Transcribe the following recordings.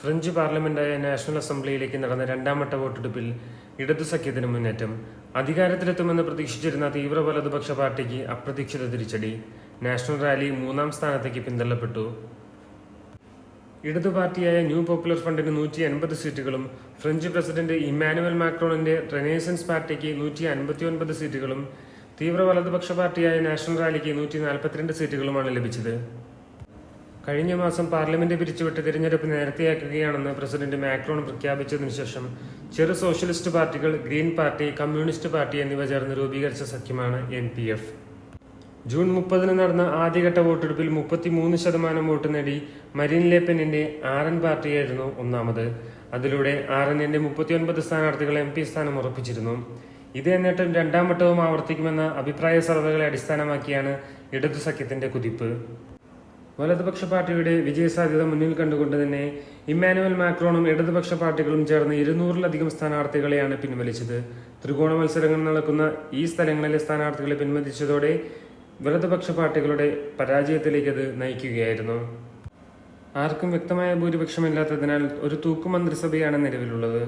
French പാർലമെന്റായ national അസംബ്ലിയിലേക്ക് നടന്ന രണ്ടാം വട്ട വോട്ടെടുപ്പിൽ ഇടതു സഖ്യത്തിന് മുന്നേറ്റം. അധികാരത്തിലെത്തുമെന്ന് പ്രതീക്ഷിച്ചിരുന്ന തീവ്ര വലതുപക്ഷ പാർട്ടിക്ക് അപ്രതീക്ഷിത തിരിച്ചടി. നാഷണൽ റാലി 3-ാം സ്ഥാനത്തേക്ക് പിന്തള്ളപ്പെട്ടു. ഇടതു പാർട്ടിയായ ന്യൂ പോപ്പുലർ ഫ്രണ്ടിന് 180 സീറ്റുകളും ഫ്രഞ്ച് പ്രസിഡന്റ് ഇമ്മാനുവൽ മാക്രോണിന്റെ റെനേസൻസ് പാർട്ടിക്ക് 159 സീറ്റുകളും തീവ്ര വലതുപക്ഷ പാർട്ടിയായ നാഷണൽ റാലിക്ക് 142 സീറ്റുകളുമാണ് ലഭിച്ചത്. കഴിഞ്ഞ മാസം പാർലമെന്റ് പിരിച്ചുവിട്ട് തിരഞ്ഞെടുപ്പ് നേരത്തെയാക്കുകയാണെന്ന് പ്രസിഡന്റ് മാക്രോൺ പ്രഖ്യാപിച്ചതിനു ശേഷം ചെറു സോഷ്യലിസ്റ്റ് പാർട്ടികൾ, ഗ്രീൻ പാർട്ടി, കമ്മ്യൂണിസ്റ്റ് പാർട്ടി എന്നിവ ചേർന്ന് രൂപീകരിച്ച സഖ്യമാണ് NPF. ജൂൺ 30 നടന്ന ആദ്യഘട്ട വോട്ടെടുപ്പിൽ 33% വോട്ട് നേടി മരീൻ ലെ പെന്നിന്റെ RN പാർട്ടിയായിരുന്നു ഒന്നാമത്. അതിലൂടെ RNന്റെ 39 സ്ഥാനാർത്ഥികൾ MP സ്ഥാനം ഉറപ്പിച്ചിരുന്നു. ഇതേ നേട്ടം രണ്ടാം വട്ടവും ആവർത്തിക്കുമെന്ന അഭിപ്രായ സർവേകളെ അടിസ്ഥാനമാക്കിയാണ് ഇടതു സഖ്യത്തിന്റെ കുതിപ്പ്. വലതുപക്ഷ പാർട്ടിയുടെ വിജയസാധ്യത മുന്നിൽ കണ്ടുകൊണ്ട് തന്നെ ഇമ്മാനുവൽ മാക്രോണും ഇടതുപക്ഷ പാർട്ടികളും ചേർന്ന് 200-ലധികം സ്ഥാനാർത്ഥികളെയാണ് പിൻവലിച്ചത്. ത്രികോണ മത്സരങ്ങൾ നടക്കുന്ന ഈ സ്ഥലങ്ങളിലെ സ്ഥാനാർത്ഥികളെ പിൻവലിച്ചതോടെ വലതുപക്ഷ പാർട്ടികളുടെ പരാജയത്തിലേക്ക് അത് നയിക്കുകയായിരുന്നു. ആർക്കും വ്യക്തമായ ഭൂരിപക്ഷമില്ലാത്തതിനാൽ ഒരു തൂക്കുമന്ത്രിസഭയാണ് നിലവിലുള്ളത്.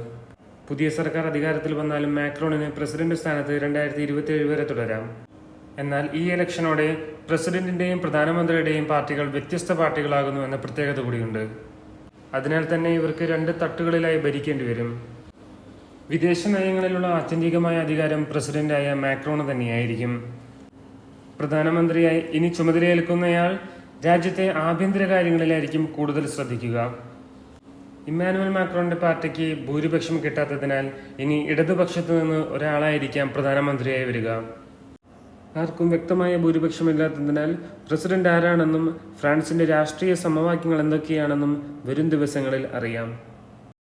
പുതിയ സർക്കാർ അധികാരത്തിൽ വന്നാലും മാക്രോണിന് പ്രസിഡന്റ് സ്ഥാനത്ത് 2027 വരെ തുടരാം. എന്നാൽ ഈ ഇലക്ഷനോടെ പ്രസിഡന്റിന്റെയും പ്രധാനമന്ത്രിയുടെയും പാർട്ടികൾ വ്യത്യസ്ത പാർട്ടികളാകുന്നു എന്ന പ്രത്യേകത കൂടിയുണ്ട്. അതിനാൽ തന്നെ ഇവർക്ക് 2 തട്ടുകളിലായി ഭരിക്കേണ്ടി വരും. വിദേശ നയങ്ങളിലുള്ള ആത്യന്തികമായ അധികാരം പ്രസിഡന്റായ മാക്രോൺ തന്നെയായിരിക്കും. പ്രധാനമന്ത്രിയായി ഇനി ചുമതലയേൽക്കുന്നയാൾ രാജ്യത്തെ ആഭ്യന്തര കാര്യങ്ങളിലായിരിക്കും കൂടുതൽ ശ്രദ്ധിക്കുക. ഇമ്മാനുവൽ മാക്രോണിന്റെ പാർട്ടിക്ക് ഭൂരിപക്ഷം കിട്ടാത്തതിനാൽ ഇനി ഇടതുപക്ഷത്തു നിന്ന് ഒരാളായിരിക്കാം പ്രധാനമന്ത്രിയായി വരിക. ആർക്കും വ്യക്തമായ ഭൂരിപക്ഷമില്ലാത്തതിനാൽ പ്രസിഡന്റ് ആരാണെന്നും ഫ്രാൻസിന്റെ രാഷ്ട്രീയ സമവാക്യങ്ങൾ എന്തൊക്കെയാണെന്നും വരും ദിവസങ്ങളിൽ അറിയാം.